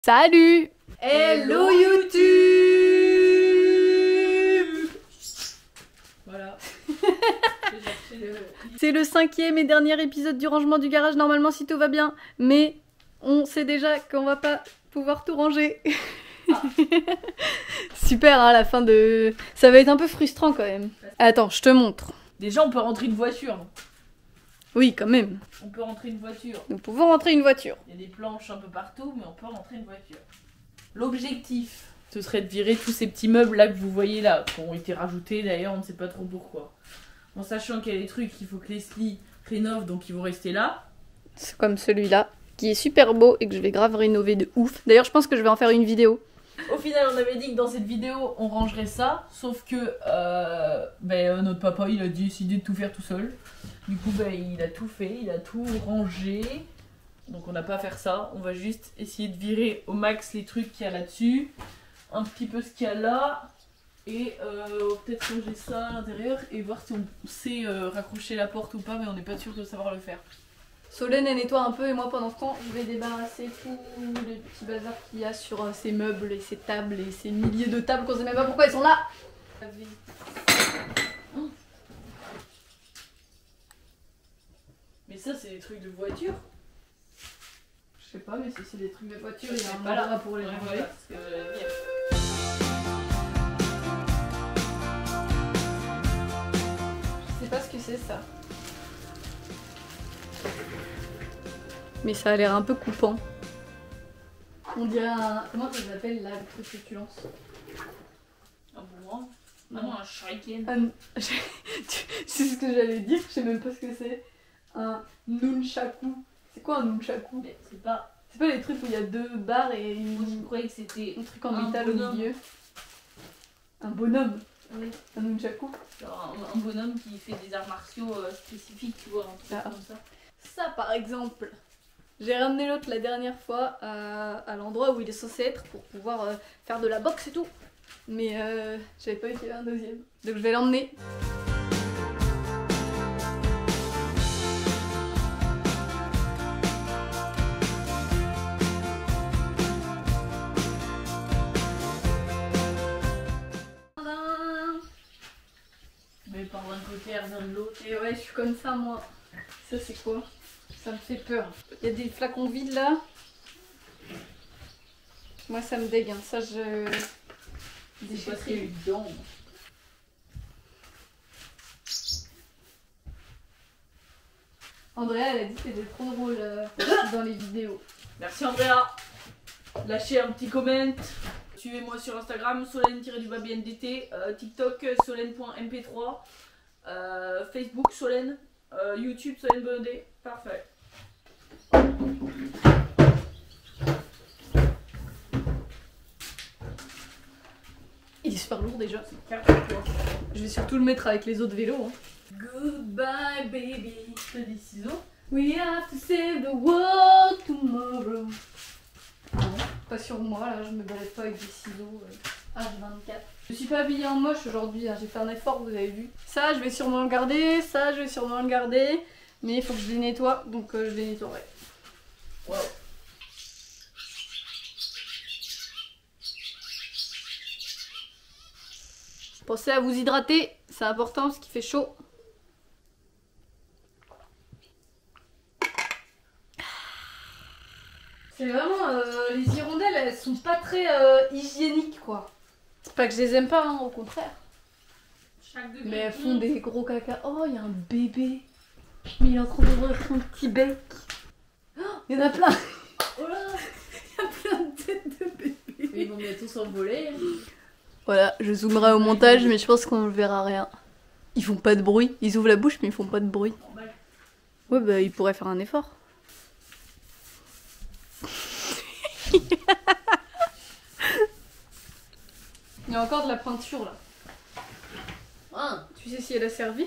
Salut! Hello YouTube! Voilà. C'est le 5e et dernier épisode du rangement du garage, normalement si tout va bien. Mais on sait déjà qu'on va pas pouvoir tout ranger. Ah. Super, hein, la fin de... Ça va être un peu frustrant quand même. Attends, je te montre. Déjà, on peut rentrer une voiture. Non, Oui, quand même. on peut rentrer une voiture. Nous pouvons rentrer une voiture. Il y a des planches un peu partout, mais on peut rentrer une voiture. L'objectif, ce serait de virer tous ces petits meubles là que vous voyez là, qui ont été rajoutés d'ailleurs, on ne sait pas trop pourquoi. En sachant qu'il y a des trucs qu'il faut que Leslie rénove, donc ils vont rester là. C'est comme celui-là, qui est super beau et que je vais grave rénover de ouf. D'ailleurs, je pense que je vais en faire une vidéo. Au final, on avait dit que dans cette vidéo, on rangerait ça, sauf que notre papa, il a décidé de tout faire tout seul. Du coup, il a tout fait, il a tout rangé. Donc on n'a pas à faire ça, on va juste essayer de virer au max les trucs qu'il y a là-dessus. Un petit peu ce qu'il y a là. Et peut-être ranger ça à l'intérieur et voir si on sait raccrocher la porte ou pas, mais on n'est pas sûr de savoir le faire. Solène elle nettoie un peu et moi pendant ce temps je vais débarrasser tous les petits bazars qu'il y a sur ces meubles et ces tables et ces milliers de tables qu'on sait même pas pourquoi elles sont là. Mais ça c'est des trucs de voiture. Je sais pas mais si c'est des trucs de voiture il y a un pas là endroit pour les Ouais, ranger. voilà, parce que, Je sais pas ce que c'est ça. Mais ça a l'air un peu coupant. On dirait un... Comment ça s'appelle là le truc que tu lances? un boomerang. Non, un shuriken. C'est ce que j'allais dire, je sais même pas ce que c'est. Un nunchaku. C'est quoi un nunchaku? Mais c'est pas... C'est pas les trucs où il y a deux barres et Moi je croyais que c'était un truc en un métal au bonhomme. milieu. Un bonhomme. Oui, Un nunchaku. genre un bonhomme qui fait des arts martiaux spécifiques, tu vois, un truc Ah. comme ça. Ça par exemple. J'ai ramené l'autre la dernière fois à l'endroit où il est censé être pour pouvoir faire de la boxe et tout. Mais j'avais pas eu qu'il y avait un deuxième. Donc je vais l'emmener. Mais par un côté, elle vient de l'autre. Et ouais, je suis comme ça moi. Ça c'est quoi? Ça me fait peur. Il y a des flacons vides là. Moi ça me dégaine. Ça je... Je sais pas ce qu'il y a eu dedans. Andrea elle a dit que c'était trop drôle dans les vidéos. Merci Andrea. Lâchez un petit comment. Suivez-moi sur Instagram, Solène-BNDT, TikTok, Solène.mp3, Facebook, Solène, YouTube, Solène Bonodé. Parfait. Il est super lourd déjà. Carte-toi. Je vais surtout le mettre avec les autres vélos. Hein. Goodbye baby. T'as des ciseaux? We have to save the world tomorrow. Non, pas sur moi, là, je me balade pas avec des ciseaux H24. Je suis pas habillée en moche aujourd'hui, hein. J'ai fait un effort, vous avez vu. Ça, je vais sûrement le garder, ça, je vais sûrement le garder. Mais il faut que je les nettoie, donc je les nettoierai. Wow. Pensez à vous hydrater, c'est important parce qu'il fait chaud. C'est vraiment... les hirondelles, elles sont pas très hygiéniques, quoi. C'est pas que je les aime pas, hein, au contraire. Chaque degré. Mais elles font des gros caca. Oh, il y a un bébé. Mais il est en train d'ouvrir son petit bec. Oh, il y en a plein. Oh là. Il y a plein de têtes de bébés. Ils vont bientôt s'envoler. Voilà, je zoomerai au montage, mais je pense qu'on ne verra rien. Ils font pas de bruit. Ils ouvrent la bouche, mais ils font pas de bruit. Normal. Ouais, bah, ils pourraient faire un effort. Il y a encore de la peinture là. Ah, Tu sais si elle a servi?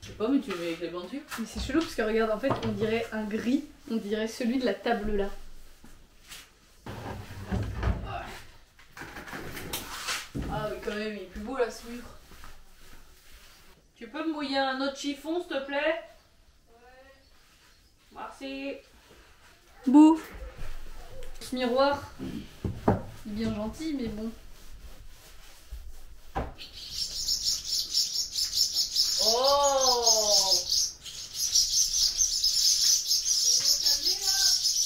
je sais pas, mais tu le mets avec les peintures. Mais c'est chelou parce que regarde, en fait, on dirait un gris. On dirait celui de la table là. Ah, mais quand même, il est plus beau là, ce mur. Tu peux me mouiller un autre chiffon, s'il te plaît? Ouais. Merci. Bouh. ce miroir, il est bien gentil, mais bon. Oh!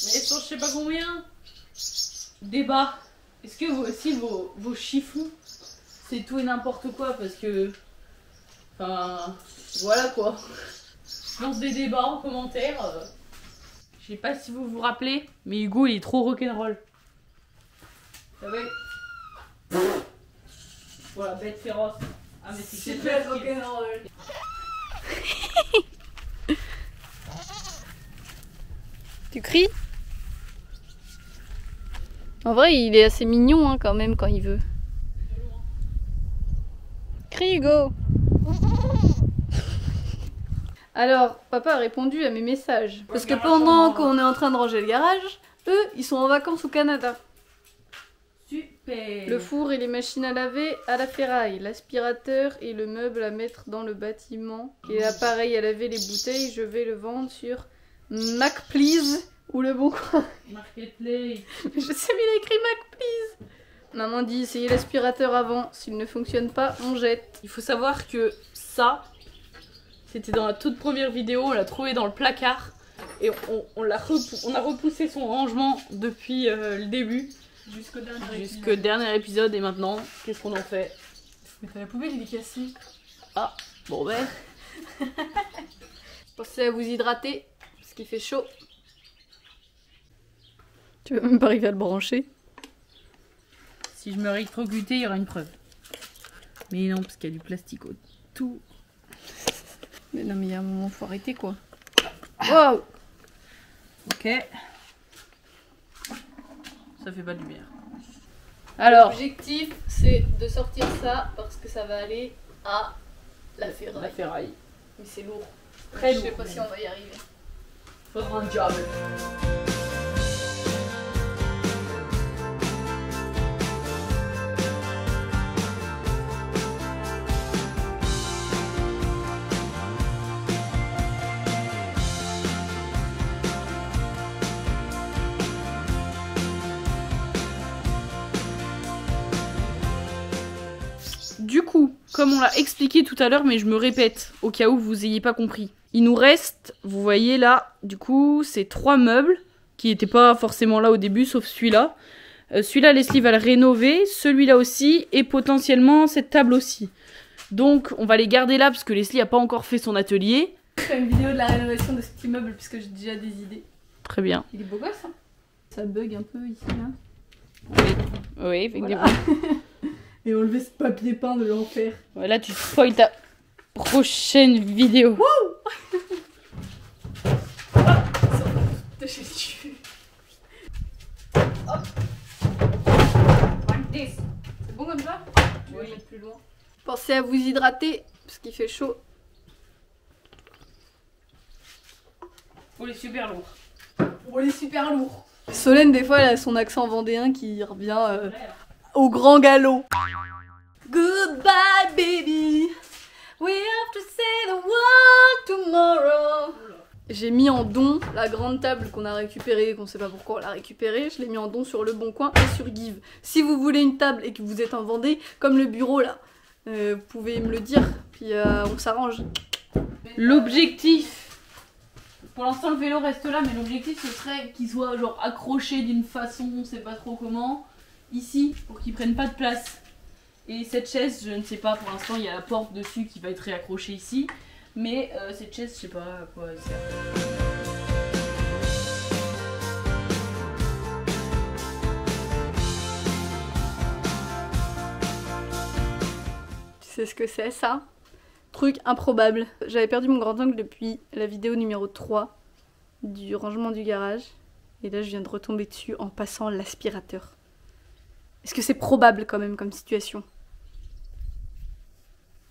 Mais ils sont je sais pas combien. Débat. Est-ce que vous aussi vos chiffons, c'est tout et n'importe quoi parce que... Enfin... Voilà quoi. Je lance des débats en commentaire. Je sais pas si vous vous rappelez, mais Hugo il est trop rock'n'roll. Vous savez? Voilà, bête féroce. Ah mais c'est Super rock'n'roll. Tu cries? En vrai, il est assez mignon hein, quand même quand il veut. Crie Hugo. Alors, papa a répondu à mes messages. Parce que pendant qu'on est en train de ranger le garage, eux, ils sont en vacances au Canada. Super. Le four et les machines à laver à la ferraille, l'aspirateur et le meuble à mettre dans le bâtiment. Et l'appareil à laver les bouteilles, je vais le vendre sur MacPlease ou Le Bon Coin. Marketplace. Je sais, mais il a écrit MacPlease. Maman dit essayez l'aspirateur avant, s'il ne fonctionne pas, on jette. Il faut savoir que ça, c'était dans la toute première vidéo, on l'a trouvé dans le placard et on a repoussé son rangement depuis le début jusqu'au dernier épisode et maintenant, qu'est-ce qu'on en fait? Mais t'as la poubelle, il est cassé. Ah, bon ben. Pensez à vous hydrater, parce qu'il fait chaud. Tu vas même pas arriver à le brancher. Si je me réélectrocutais, il y aura une preuve. Mais non, parce qu'il y a du plastique autour. Mais non, mais il y a un moment, faut arrêter quoi. Wow. Ok. Ça fait pas de lumière. Alors, l'objectif, c'est de sortir ça parce que ça va aller à la ferraille. La ferraille. Mais c'est lourd. Très Je lourd. sais pas si on va y arriver. Faudra un job. Du coup, comme on l'a expliqué tout à l'heure, mais je me répète, au cas où vous ayez pas compris. Il nous reste, vous voyez là, du coup, ces 3 meubles, qui n'étaient pas forcément là au début, sauf celui-là. Celui-là, Leslie va le rénover, celui-là aussi, et potentiellement cette table aussi. Donc, on va les garder là, parce que Leslie n'a pas encore fait son atelier. Je ferai une vidéo de la rénovation de ce petit meuble, puisque j'ai déjà des idées. Très bien. Il est beau gosse, hein. Ça bug un peu ici, là. Oui, avec Voilà. Et enlever ce papier peint de l'enfer. des... Là, tu spoil ta prochaine vidéo. C'est bon comme ça? Je vais le mettre plus loin. Pensez à vous hydrater, parce qu'il fait chaud. Oh, il est super lourd. Oh, il est super lourd. Solène, des fois, elle a son accent vendéen qui revient au grand galop. Goodbye, baby. We have to say the world tomorrow. J'ai mis en don la grande table qu'on a récupérée, qu'on sait pas pourquoi on l'a récupérée. Je l'ai mis en don sur Le Bon Coin et sur Give. Si vous voulez une table et que vous êtes en Vendée, comme le bureau là, vous pouvez me le dire, puis on s'arrange. L'objectif, pour l'instant le vélo reste là, mais l'objectif ce serait qu'il soit genre accroché d'une façon, on sait pas trop comment, ici, pour qu'il prenne pas de place. Et cette chaise, je ne sais pas, pour l'instant il y a la porte dessus qui va être réaccrochée ici, mais cette chaise, je sais pas à quoi elle sert. Tu sais ce que c'est ça? Truc improbable. J'avais perdu mon grand angle depuis la vidéo numéro 3 du rangement du garage. Et là je viens de retomber dessus en passant l'aspirateur. Est-ce que c'est probable quand même comme situation?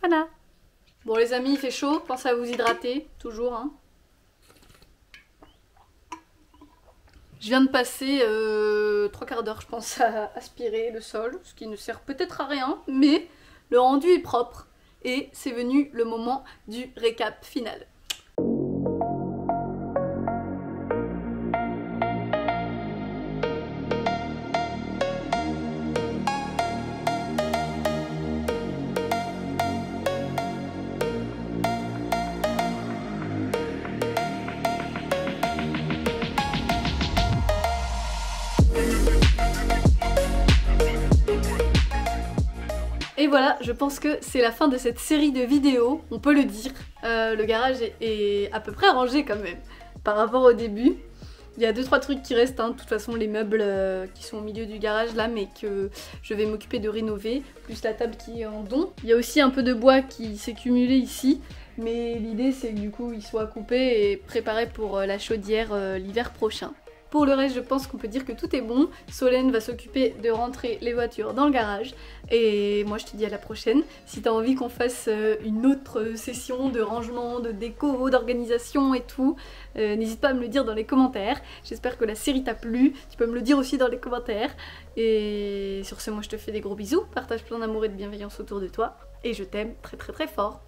Voilà. Bon les amis, il fait chaud, pensez à vous hydrater, toujours hein. Je viens de passer 3 quarts d'heure je pense à aspirer le sol, ce qui ne sert peut-être à rien, mais le rendu est propre. Et c'est venu le moment du récap final. Et voilà, je pense que c'est la fin de cette série de vidéos, on peut le dire. Le garage est à peu près rangé quand même, par rapport au début. Il y a 2-3 trucs qui restent, hein. De toute façon les meubles qui sont au milieu du garage là, mais que je vais m'occuper de rénover, plus la table qui est en don. Il y a aussi un peu de bois qui s'est cumulé ici, mais l'idée c'est que du coup il soit coupé et préparé pour la chaudière l'hiver prochain. Pour le reste, je pense qu'on peut dire que tout est bon. Solène va s'occuper de rentrer les voitures dans le garage. Et moi, je te dis à la prochaine. Si t'as envie qu'on fasse une autre session de rangement, de déco, d'organisation et tout, n'hésite pas à me le dire dans les commentaires. J'espère que la série t'a plu. Tu peux me le dire aussi dans les commentaires. Et sur ce, moi, je te fais des gros bisous. Partage plein d'amour et de bienveillance autour de toi. Et je t'aime très très très fort.